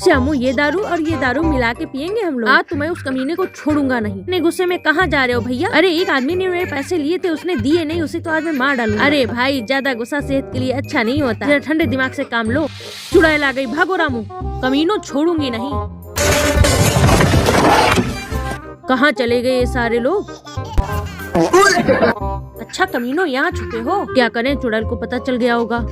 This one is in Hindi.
श्यामू ये दारू और ये दारू मिला के पियेंगे हम लोग। आज तो मैं उस कमीने को छोड़ूंगा नहीं। इतने गुस्से में कहाँ जा रहे हो भैया? अरे एक आदमी ने मेरे पैसे लिए थे, उसने दिए नहीं, उसे तो आज मैं मार डालूंगा। अरे भाई ज्यादा गुस्सा सेहत के लिए अच्छा नहीं होता, जरा ठंडे दिमाग से काम लो। चुड़ैल आ गई, भागो रामू, कमीनों छोड़ूंगी नहीं। कहाँ चले गए ये सारे लोग? अच्छा कमीनों यहाँ छुपे हो, क्या करें, चुड़ैल को पता चल गया होगा।